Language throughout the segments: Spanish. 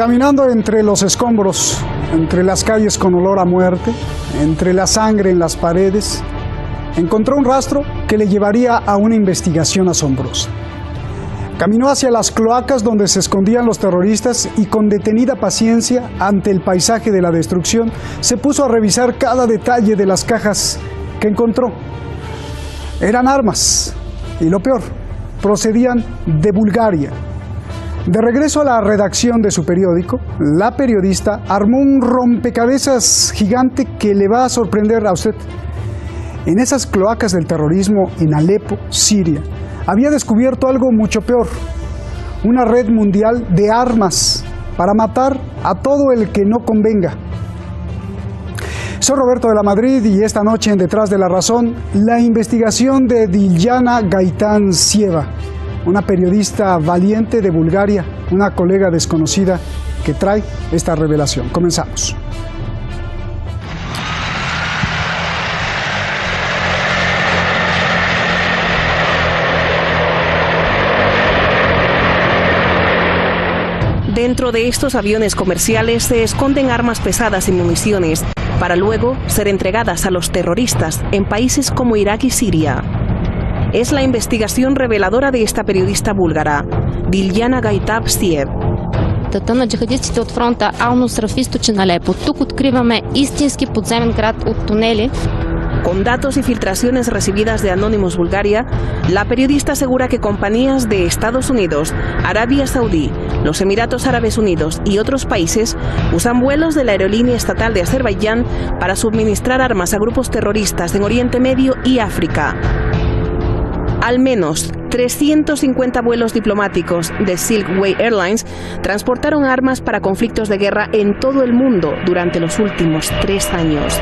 Caminando entre los escombros, entre las calles con olor a muerte, entre la sangre en las paredes, encontró un rastro que le llevaría a una investigación asombrosa. Caminó hacia las cloacas donde se escondían los terroristas y con detenida paciencia ante el paisaje de la destrucción, se puso a revisar cada detalle de las cajas que encontró. Eran armas y lo peor, procedían de Bulgaria. De regreso a la redacción de su periódico, la periodista armó un rompecabezas gigante que le va a sorprender a usted. En esas cloacas del terrorismo en Alepo, Siria, había descubierto algo mucho peor, una red mundial de armas para matar a todo el que no convenga. Soy Roberto de la Madrid y esta noche en Detrás de la Razón, la investigación de Dilyana Gaitansieva, una periodista valiente de Bulgaria, una colega desconocida que trae esta revelación. Comenzamos. Dentro de estos aviones comerciales se esconden armas pesadas y municiones para luego ser entregadas a los terroristas en países como Irak y Siria. Es la investigación reveladora de esta periodista búlgara, Dilyana Gaitansieva. На джихадистите от фронта Ал-Нусра в източен Алепо. Тук откриваме истински подземен град от тунели. Con datos y filtraciones recibidas de Anonymous Bulgaria, la periodista asegura que compañías de Estados Unidos, Arabia Saudí, los Emiratos Árabes Unidos y otros países usan vuelos de la aerolínea estatal de Azerbaiyán para suministrar armas a grupos terroristas en Oriente Medio y África. Al menos 350 vuelos diplomáticos de Silkway Airlines transportaron armas para conflictos de guerra en todo el mundo durante los últimos 3 años.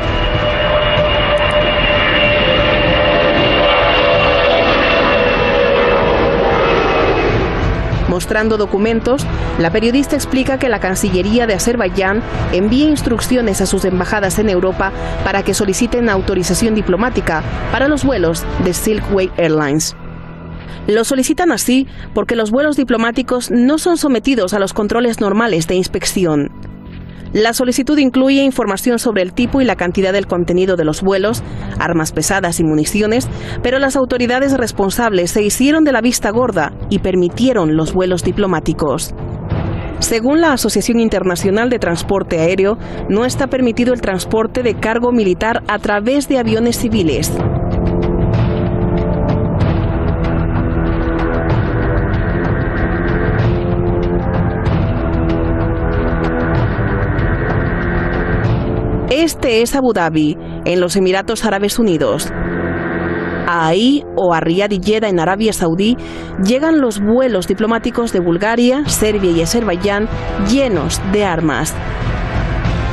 Mostrando documentos, la periodista explica que la Cancillería de Azerbaiyán envía instrucciones a sus embajadas en Europa para que soliciten autorización diplomática para los vuelos de Silkway Airlines. Lo solicitan así porque los vuelos diplomáticos no son sometidos a los controles normales de inspección. La solicitud incluye información sobre el tipo y la cantidad del contenido de los vuelos, armas pesadas y municiones, pero las autoridades responsables se hicieron de la vista gorda y permitieron los vuelos diplomáticos. Según la Asociación Internacional de Transporte Aéreo, no está permitido el transporte de cargo militar a través de aviones civiles. Este es Abu Dhabi, en los Emiratos Árabes Unidos. Ahí, o a Riyadh y Jeddah en Arabia Saudí, llegan los vuelos diplomáticos de Bulgaria, Serbia y Azerbaiyán llenos de armas.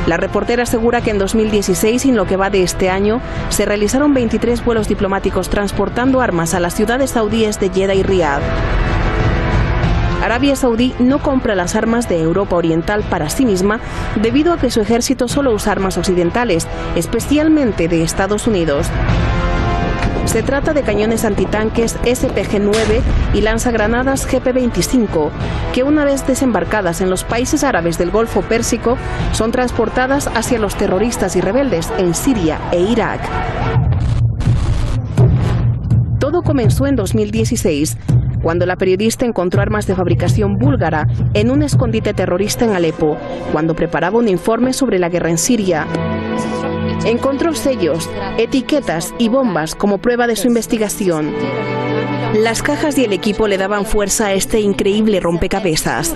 La reportera asegura que en 2016, en lo que va de este año, se realizaron 23 vuelos diplomáticos transportando armas a las ciudades saudíes de Jeddah y Riyadh. Arabia Saudí no compra las armas de Europa Oriental para sí misma debido a que su ejército solo usa armas occidentales, especialmente de Estados Unidos. Se trata de cañones antitanques SPG-9 y lanzagranadas GP-25, que una vez desembarcadas en los países árabes del Golfo Pérsico, son transportadas hacia los terroristas y rebeldes en Siria e Irak. Todo comenzó en 2016, cuando la periodista encontró armas de fabricación búlgara en un escondite terrorista en Alepo, cuando preparaba un informe sobre la guerra en Siria. Encontró sellos, etiquetas y bombas como prueba de su investigación. Las cajas y el equipo le daban fuerza a este increíble rompecabezas.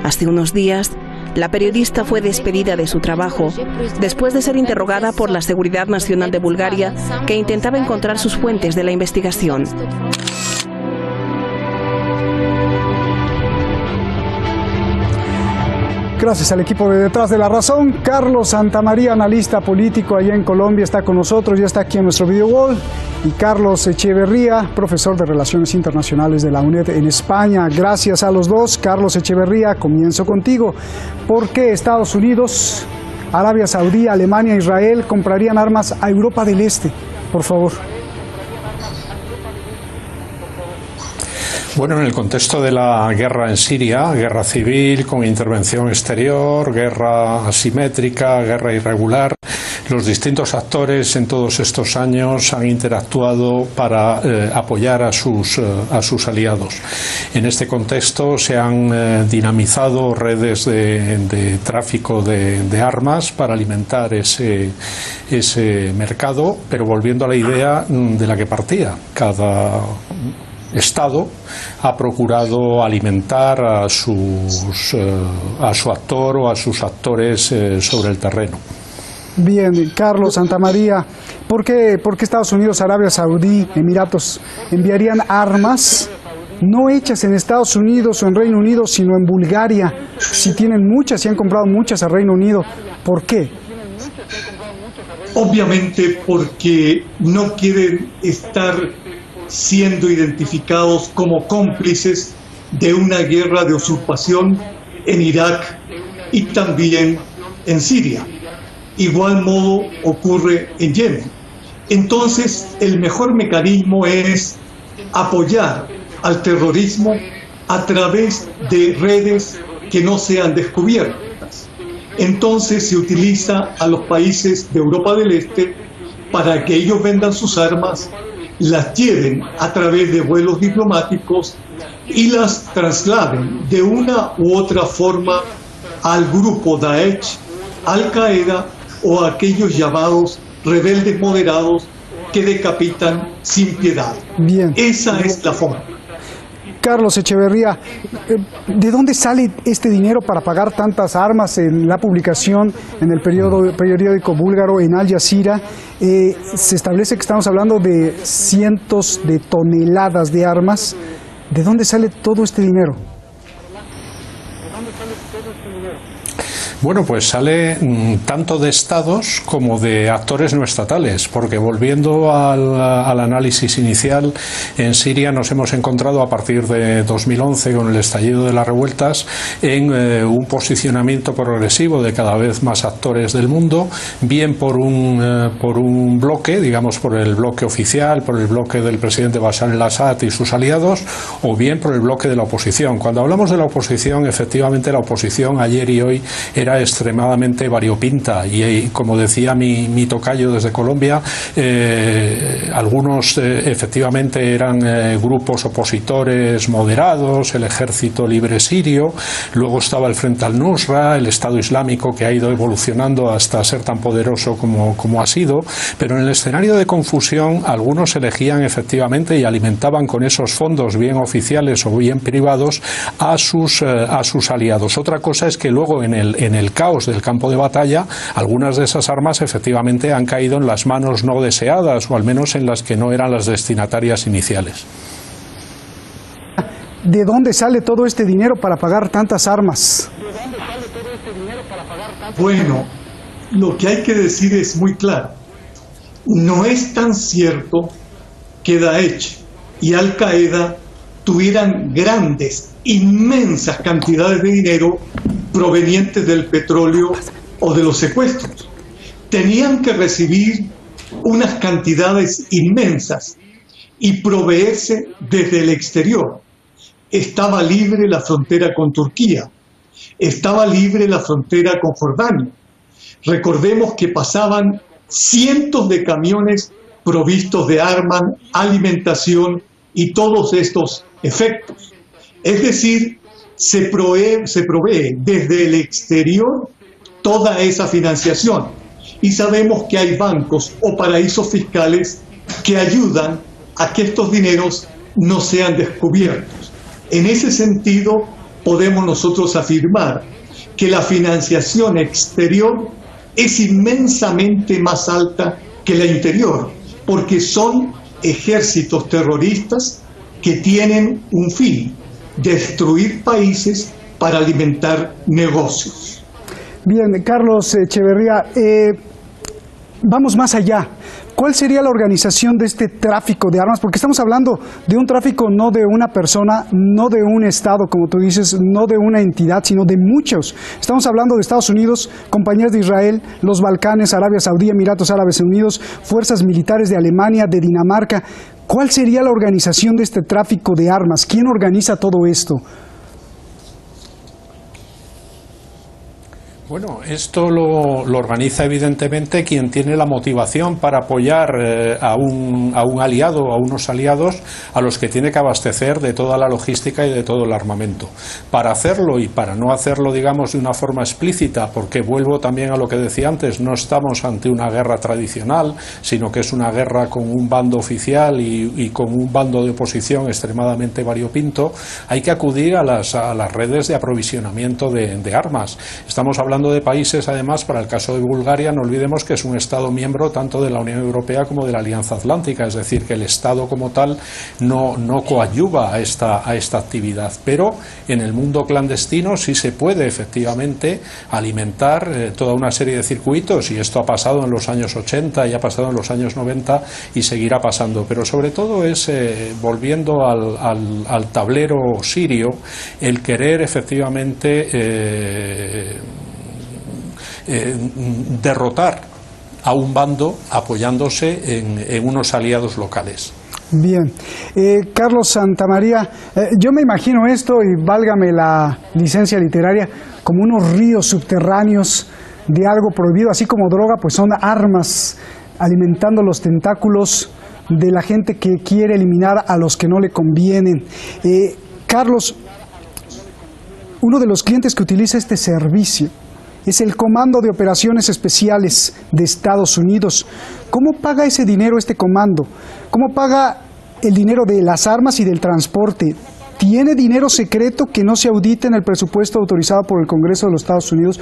Hace unos días, la periodista fue despedida de su trabajo después de ser interrogada por la Seguridad Nacional de Bulgaria, que intentaba encontrar sus fuentes de la investigación. Gracias al equipo de Detrás de la Razón. Carlos Santamaría, analista político allá en Colombia, está con nosotros, ya está aquí en nuestro video wall. Y Carlos Echeverría, profesor de Relaciones Internacionales de la UNED en España. Gracias a los dos. Carlos Echeverría, comienzo contigo. ¿Por qué Estados Unidos, Arabia Saudí, Alemania, Israel comprarían armas a Europa del Este? Por favor. Bueno, en el contexto de la guerra en Siria, guerra civil con intervención exterior, guerra asimétrica, guerra irregular, los distintos actores en todos estos años han interactuado para apoyar a sus aliados. En este contexto se han dinamizado redes de tráfico de armas para alimentar ese mercado, pero volviendo a la idea de la que partía, cada Estado ha procurado alimentar a su actor o a sus actores sobre el terreno. Bien, Carlos Santamaría, ¿por qué Estados Unidos, Arabia Saudí, Emiratos enviarían armas no hechas en Estados Unidos o en Reino Unido, sino en Bulgaria? Si tienen muchas, si han comprado muchas al Reino Unido, ¿por qué? Obviamente porque no quieren estar siendo identificados como cómplices de una guerra de usurpación en Irak y también en Siria. Igual modo ocurre en Yemen. Entonces, el mejor mecanismo es apoyar al terrorismo a través de redes que no sean descubiertas. Entonces se utiliza a los países de Europa del Este para que ellos vendan sus armas, las lleven a través de vuelos diplomáticos y las trasladen de una u otra forma al grupo Daesh, Al-Qaeda o a aquellos llamados rebeldes moderados que decapitan sin piedad. Bien. Esa es la forma. Carlos Echeverría, ¿de dónde sale este dinero para pagar tantas armas? En la publicación en el periódico búlgaro, en Al Jazeera, se establece que estamos hablando de cientos de toneladas de armas. ¿De dónde sale todo este dinero? Bueno, pues sale tanto de estados como de actores no estatales, porque volviendo al análisis inicial, en Siria nos hemos encontrado a partir de 2011, con el estallido de las revueltas, en un posicionamiento progresivo de cada vez más actores del mundo, bien por un bloque, digamos por el bloque oficial, por el bloque del presidente Bashar al-Assad y sus aliados, o bien por el bloque de la oposición. Cuando hablamos de la oposición, efectivamente la oposición ayer y hoy era extremadamente variopinta y como decía mi tocayo desde Colombia, algunos efectivamente eran grupos opositores moderados, el Ejército Libre Sirio, luego estaba el Frente al-Nusra, el Estado Islámico, que ha ido evolucionando hasta ser tan poderoso como ha sido, pero en el escenario de confusión algunos elegían efectivamente y alimentaban con esos fondos, bien oficiales o bien privados, a sus aliados. Otra cosa es que luego en el caos del campo de batalla, algunas de esas armas efectivamente han caído en las manos no deseadas, o al menos en las que no eran las destinatarias iniciales. ¿De dónde sale todo este dinero para pagar tantas armas? Bueno, lo que hay que decir es muy claro. No es tan cierto que Daesh y Al-Qaeda tuvieran grandes, inmensas cantidades de dinero provenientes del petróleo o de los secuestros. Tenían que recibir unas cantidades inmensas y proveerse desde el exterior. Estaba libre la frontera con Turquía, estaba libre la frontera con Jordania. Recordemos que pasaban cientos de camiones provistos de armas, alimentación y todos estos efectos. Es decir, se provee desde el exterior toda esa financiación. Y sabemos que hay bancos o paraísos fiscales que ayudan a que estos dineros no sean descubiertos. En ese sentido, podemos nosotros afirmar que la financiación exterior es inmensamente más alta que la interior, porque son ejércitos terroristas que tienen un fin: destruir países para alimentar negocios. Bien, Carlos Echeverría, vamos más allá. ¿cuál sería la organización de este tráfico de armas? Porque estamos hablando de un tráfico no de una persona, no de un Estado, como tú dices, no de una entidad, sino de muchos. Estamos hablando de Estados Unidos, compañías de Israel, los Balcanes, Arabia Saudí, Emiratos Árabes Unidos, fuerzas militares de Alemania, de Dinamarca. ¿Cuál sería la organización de este tráfico de armas? ¿Quién organiza todo esto? Bueno, esto lo organiza evidentemente quien tiene la motivación para apoyar a un aliado o a unos aliados a los que tiene que abastecer de toda la logística y de todo el armamento. Para hacerlo y para no hacerlo, digamos, de una forma explícita, porque vuelvo también a lo que decía antes, no estamos ante una guerra tradicional, sino que es una guerra con un bando oficial y con un bando de oposición extremadamente variopinto, hay que acudir a las redes de aprovisionamiento de armas. Estamos hablando de países, además, para el caso de Bulgaria, no olvidemos que es un Estado miembro tanto de la Unión Europea como de la Alianza Atlántica, es decir, que el Estado como tal no coadyuva a esta actividad, pero en el mundo clandestino sí se puede efectivamente alimentar toda una serie de circuitos, y esto ha pasado en los años 80 y ha pasado en los años 90 y seguirá pasando, pero sobre todo es, volviendo al tablero sirio, el querer efectivamente derrotar a un bando apoyándose en unos aliados locales. Bien. Carlos Santamaría, yo me imagino esto, y válgame la licencia literaria, como unos ríos subterráneos de algo prohibido, así como droga, pues son armas alimentando los tentáculos de la gente que quiere eliminar a los que no le convienen. Carlos, uno de los clientes que utiliza este servicio es el Comando de Operaciones Especiales de Estados Unidos. ¿Cómo paga ese dinero este comando? ¿Cómo paga el dinero de las armas y del transporte? ¿Tiene dinero secreto que no se audite en el presupuesto autorizado por el Congreso de los Estados Unidos?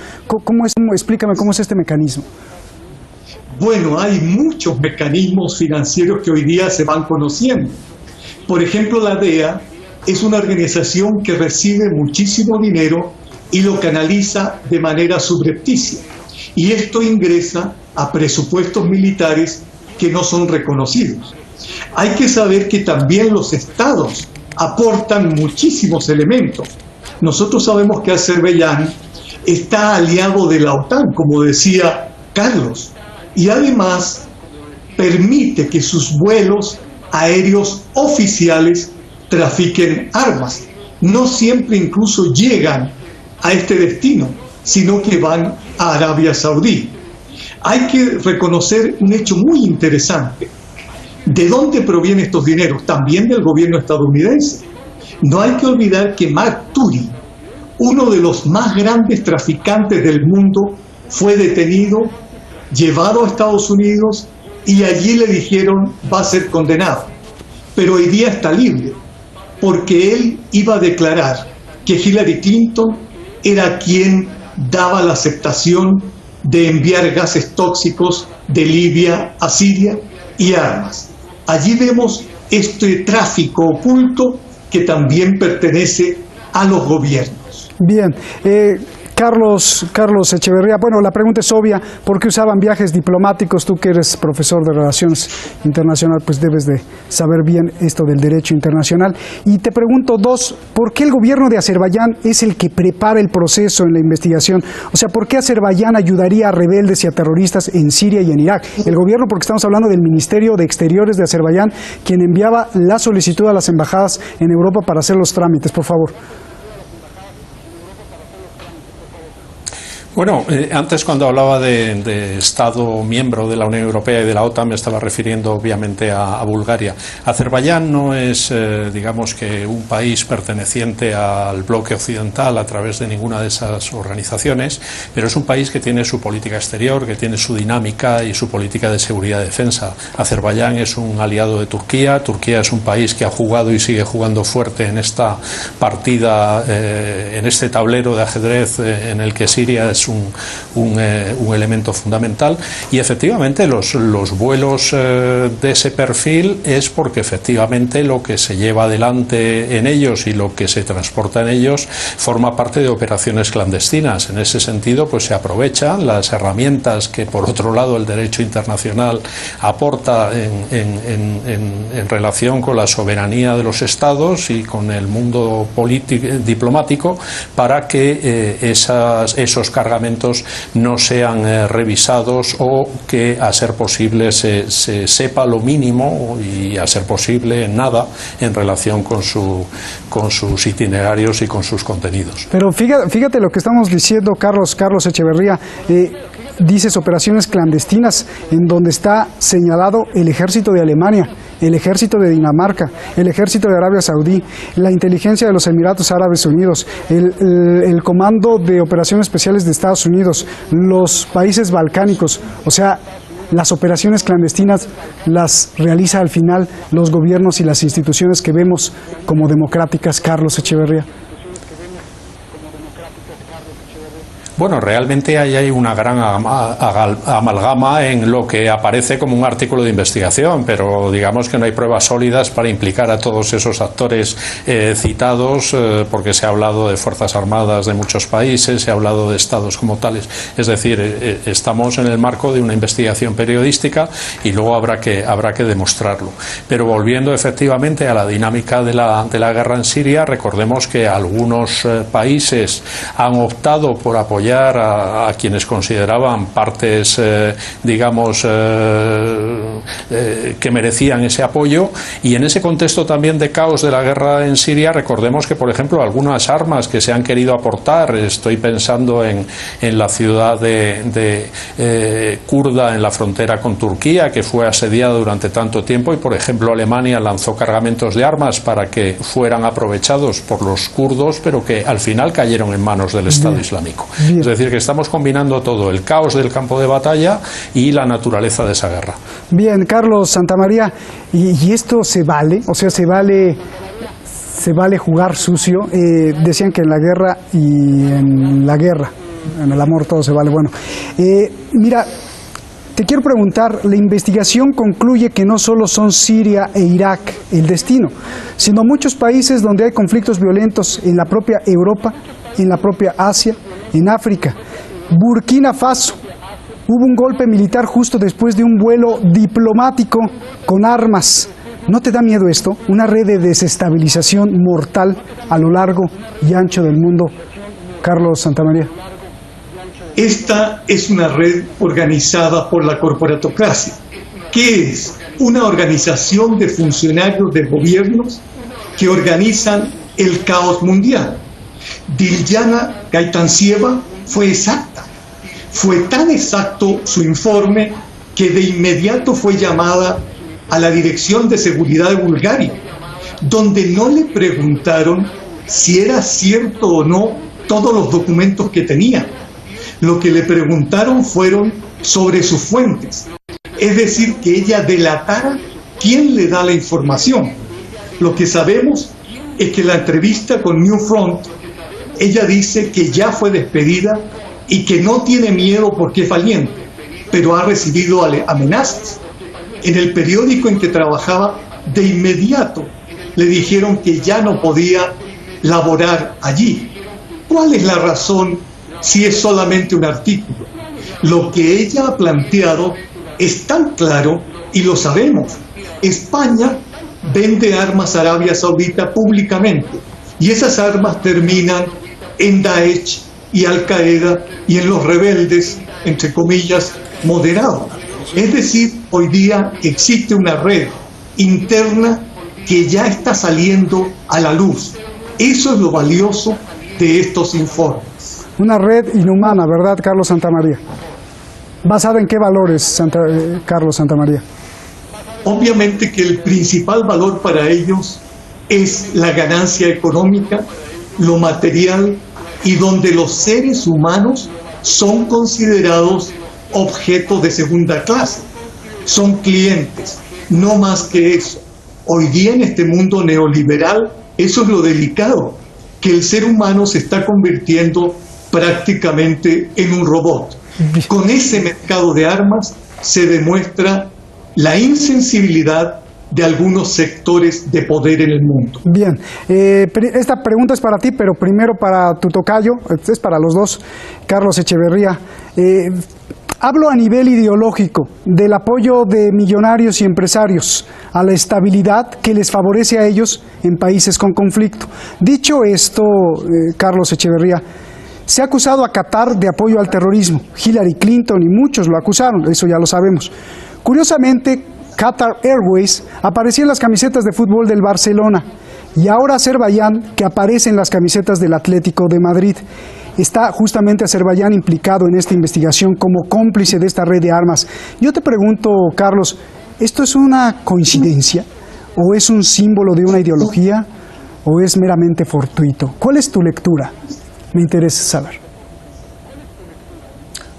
Explícame cómo es este mecanismo. Bueno, hay muchos mecanismos financieros que hoy día se van conociendo. Por ejemplo, la DEA es una organización que recibe muchísimo dinero y lo canaliza de manera subrepticia. Y esto ingresa a presupuestos militares que no son reconocidos. Hay que saber que también los estados aportan muchísimos elementos. Nosotros sabemos que Azerbaiyán está aliado de la OTAN, como decía Carlos, y además permite que sus vuelos aéreos oficiales trafiquen armas. No siempre incluso llegan a este destino, sino que van a Arabia Saudí. Hay que reconocer un hecho muy interesante. ¿De dónde provienen estos dineros? También del gobierno estadounidense. No hay que olvidar que Mark Turi, uno de los más grandes traficantes del mundo, fue detenido, llevado a Estados Unidos y allí le dijeron va a ser condenado. Pero hoy día está libre, porque él iba a declarar que Hillary Clinton era quien daba la aceptación de enviar gases tóxicos de Libia a Siria y armas. Allí vemos este tráfico oculto que también pertenece a los gobiernos. Bien. Carlos Echeverría, bueno, la pregunta es obvia, ¿por qué usaban viajes diplomáticos? Tú que eres profesor de Relaciones Internacionales, pues debes de saber bien esto del derecho internacional. Y te pregunto, dos, ¿por qué el gobierno de Azerbaiyán es el que prepara el proceso en la investigación? O sea, ¿por qué Azerbaiyán ayudaría a rebeldes y a terroristas en Siria y en Irak? El gobierno, porque estamos hablando del Ministerio de Exteriores de Azerbaiyán, quien enviaba la solicitud a las embajadas en Europa para hacer los trámites, por favor. Bueno, antes cuando hablaba de Estado miembro de la Unión Europea y de la OTAN me estaba refiriendo obviamente a Bulgaria. Azerbaiyán no es, digamos que un país perteneciente al bloque occidental a través de ninguna de esas organizaciones, pero es un país que tiene su política exterior, que tiene su dinámica y su política de seguridad y defensa. Azerbaiyán es un aliado de Turquía. Turquía es un país que ha jugado y sigue jugando fuerte en esta partida, en este tablero de ajedrez en el que Siria es es un elemento fundamental. Y efectivamente los vuelos de ese perfil es porque efectivamente lo que se lleva adelante en ellos y lo que se transporta en ellos forma parte de operaciones clandestinas. En ese sentido, pues se aprovechan las herramientas que, por otro lado, el derecho internacional aporta en relación con la soberanía de los Estados y con el mundo diplomático, para que esos cargamentos no sean revisados, o que, a ser posible, se sepa lo mínimo, y a ser posible nada, en relación con sus itinerarios y con sus contenidos. Pero fíjate lo que estamos diciendo, Carlos Echeverría. Dices operaciones clandestinas, en donde está señalado el ejército de Alemania, el ejército de Dinamarca, el ejército de Arabia Saudí, la inteligencia de los Emiratos Árabes Unidos, el comando de operaciones especiales de Estados Unidos, los países balcánicos. O sea, las operaciones clandestinas las realiza al final los gobiernos y las instituciones que vemos como democráticas, Carlos Echeverría. Bueno, realmente hay una gran amalgama en lo que aparece como un artículo de investigación, pero digamos que no hay pruebas sólidas para implicar a todos esos actores citados, porque se ha hablado de Fuerzas Armadas de muchos países, se ha hablado de estados como tales. Es decir, estamos en el marco de una investigación periodística y luego habrá que demostrarlo. Pero volviendo efectivamente a la dinámica de la guerra en Siria, recordemos que algunos países han optado por apoyar a quienes consideraban partes, que merecían ese apoyo, y en ese contexto también de caos de la guerra en Siria, recordemos que, por ejemplo, algunas armas que se han querido aportar, estoy pensando en la ciudad de kurda en la frontera con Turquía, que fue asediada durante tanto tiempo, y por ejemplo Alemania lanzó cargamentos de armas para que fueran aprovechados por los kurdos, pero que al final cayeron en manos del Estado Islámico. Es decir, que estamos combinando todo, el caos del campo de batalla y la naturaleza de esa guerra. Bien, Carlos Santamaría, ¿y esto se vale? O sea, ¿se vale jugar sucio? Decían que en la guerra en el amor todo se vale. Bueno, mira, te quiero preguntar, la investigación concluye que no solo son Siria e Irak el destino, sino muchos países donde hay conflictos violentos en la propia Europa, en la propia Asia, en África. Burkina Faso, hubo un golpe militar justo después de un vuelo diplomático con armas. ¿No te da miedo esto? Una red de desestabilización mortal a lo largo y ancho del mundo, Carlos Santamaría. Esta es una red organizada por la corporatocracia, que es una organización de funcionarios de gobiernos que organizan el caos mundial. Dilyana Gaitanzieva fue exacta. Fue tan exacto su informe que de inmediato fue llamada a la Dirección de Seguridad de Bulgaria, donde no le preguntaron si era cierto o no todos los documentos que tenía. Lo que le preguntaron fueron sobre sus fuentes, es decir, que ella delatara quién le da la información. Lo que sabemos es que en la entrevista con New Front, ella dice que ya fue despedida y que no tiene miedo porque es valiente, pero ha recibido amenazas. En el periódico en que trabajaba, de inmediato le dijeron que ya no podía laborar allí. ¿Cuál es la razón si es solamente un artículo? Lo que ella ha planteado es tan claro y lo sabemos. España vende armas a Arabia Saudita públicamente y esas armas terminan en Daesh y Al Qaeda y en los rebeldes, entre comillas, moderados. Es decir, hoy día existe una red interna que ya está saliendo a la luz. Eso es lo valioso de estos informes. Una red inhumana, ¿verdad, Carlos Santamaría? ¿Basada en qué valores, Carlos Santamaría? Obviamente que el principal valor para ellos es la ganancia económica, lo material, y donde los seres humanos son considerados objetos de segunda clase. Son clientes, no más que eso. Hoy día en este mundo neoliberal, eso es lo delicado, que el ser humano se está convirtiendo prácticamente en un robot. Con ese mercado de armas se demuestra la insensibilidad de algunos sectores de poder en el mundo. Bien, esta pregunta es para ti, pero primero para tu tocayo, es para los dos, Carlos Echeverría. Hablo a nivel ideológico del apoyo de millonarios y empresarios a la estabilidad que les favorece a ellos en países con conflicto. Dicho esto, Carlos Echeverría, se ha acusado a Qatar de apoyo al terrorismo. Hillary Clinton y muchos lo acusaron, eso ya lo sabemos. Curiosamente, Qatar Airways aparecía en las camisetas de fútbol del Barcelona y ahora Azerbaiyán, que aparece en las camisetas del Atlético de Madrid. Está justamente Azerbaiyán implicado en esta investigación como cómplice de esta red de armas. Yo te pregunto, Carlos, ¿esto es una coincidencia o es un símbolo de una ideología o es meramente fortuito? ¿Cuál es tu lectura? Me interesa saber.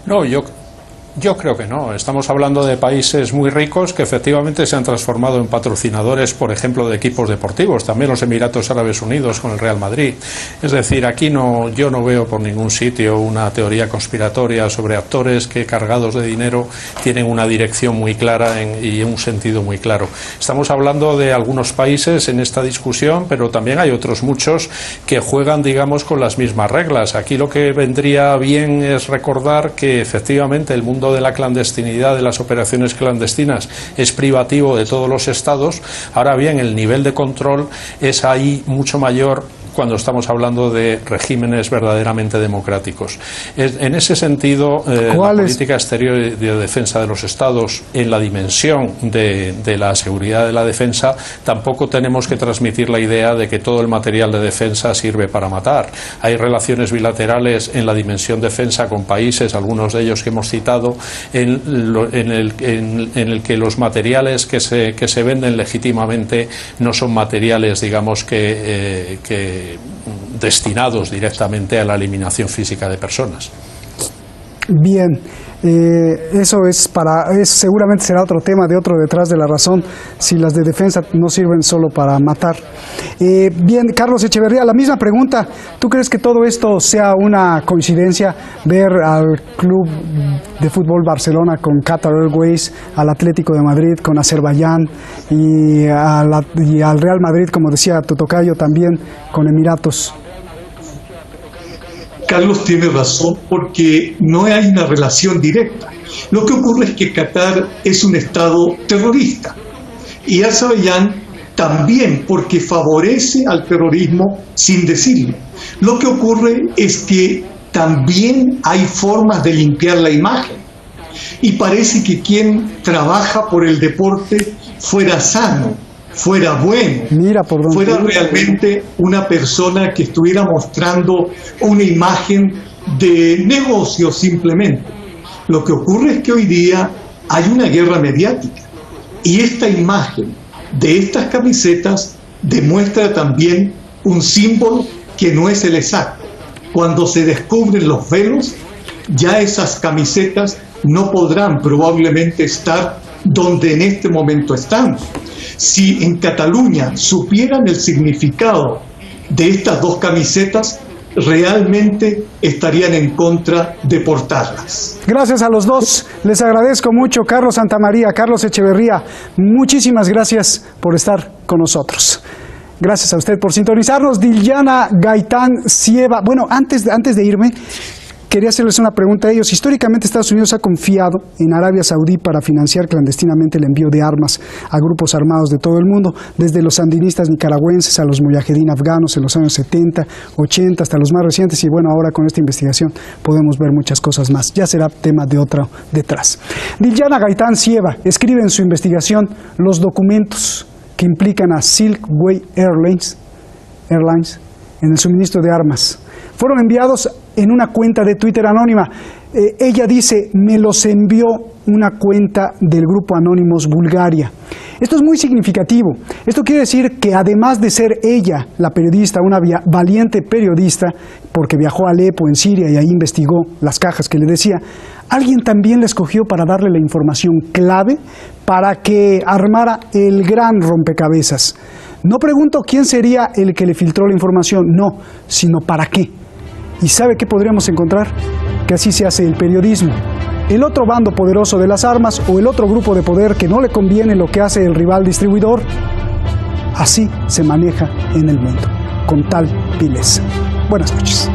No, yo creo que no. Estamos hablando de países muy ricos que efectivamente se han transformado en patrocinadores, por ejemplo, de equipos deportivos. También los Emiratos Árabes Unidos con el Real Madrid. Es decir, aquí yo no veo por ningún sitio una teoría conspiratoria sobre actores que, cargados de dinero, tienen una dirección muy clara y un sentido muy claro. Estamos hablando de algunos países en esta discusión, pero también hay otros muchos que juegan, digamos, con las mismas reglas. Aquí lo que vendría bien es recordar que efectivamente el mundo de la clandestinidad, de las operaciones clandestinas, es privativo de todos los estados. Ahora bien, el nivel de control es ahí mucho mayor cuando estamos hablando de regímenes verdaderamente democráticos. En ese sentido, la política exterior y de defensa de los estados, en la dimensión de la seguridad de la defensa, tampoco tenemos que transmitir la idea de que todo el material de defensa sirve para matar. Hay relaciones bilaterales en la dimensión defensa con países, algunos de ellos que hemos citado, en el que los materiales que se venden legítimamente no son materiales, digamos, que destinados directamente a la eliminación física de personas. Bien, eso seguramente será otro tema de otro detrás de la razón, si las de defensa no sirven solo para matar. Bien, Carlos Echeverría, la misma pregunta. ¿Tú crees que todo esto sea una coincidencia, ver al Club de Fútbol Barcelona con Qatar Airways, al Atlético de Madrid con Azerbaiyán y al Real Madrid, como decía tu tocayo, también con Emiratos? Carlos tiene razón, porque no hay una relación directa. Lo que ocurre es que Qatar es un estado terrorista y Azerbaiyán también, porque favorece al terrorismo sin decirlo. Lo que ocurre es que también hay formas de limpiar la imagen y parece que quien trabaja por el deporte fuera sano, fuera bueno, fuera realmente una persona que estuviera mostrando una imagen de negocio simplemente. Lo que ocurre es que hoy día hay una guerra mediática y esta imagen de estas camisetas demuestra también un símbolo que no es el exacto. Cuando se descubren los velos, ya esas camisetas no podrán probablemente estar donde en este momento están. Si en Cataluña supieran el significado de estas dos camisetas, realmente estarían en contra de portarlas. Gracias a los dos, les agradezco mucho. Carlos Santamaría, Carlos Echeverría, muchísimas gracias por estar con nosotros. Gracias a usted por sintonizarnos. Dilyana Gaitán Sieva. Bueno, antes de irme, quería hacerles una pregunta a ellos. Históricamente Estados Unidos ha confiado en Arabia Saudí para financiar clandestinamente el envío de armas a grupos armados de todo el mundo, desde los sandinistas nicaragüenses a los mujahedín afganos en los años 70, 80, hasta los más recientes, y bueno, ahora con esta investigación podemos ver muchas cosas más. Ya será tema de otro detrás. Dilyana Gaitán Sieva escribe en su investigación los documentos que implican a Silkway Airlines en el suministro de armas. Fueron enviados en una cuenta de Twitter anónima. Ella dice, me los envió una cuenta del grupo Anónimos Bulgaria. Esto es muy significativo. Esto quiere decir que además de ser ella, la periodista, una valiente periodista, porque viajó a Alepo en Siria y ahí investigó las cajas que le decía, alguien también la escogió para darle la información clave para que armara el gran rompecabezas. No pregunto quién sería el que le filtró la información, no, sino para qué. ¿Y sabe qué podríamos encontrar? Que así se hace el periodismo. El otro bando poderoso de las armas o el otro grupo de poder que no le conviene lo que hace el rival distribuidor, así se maneja en el mundo, con tal vileza. Buenas noches.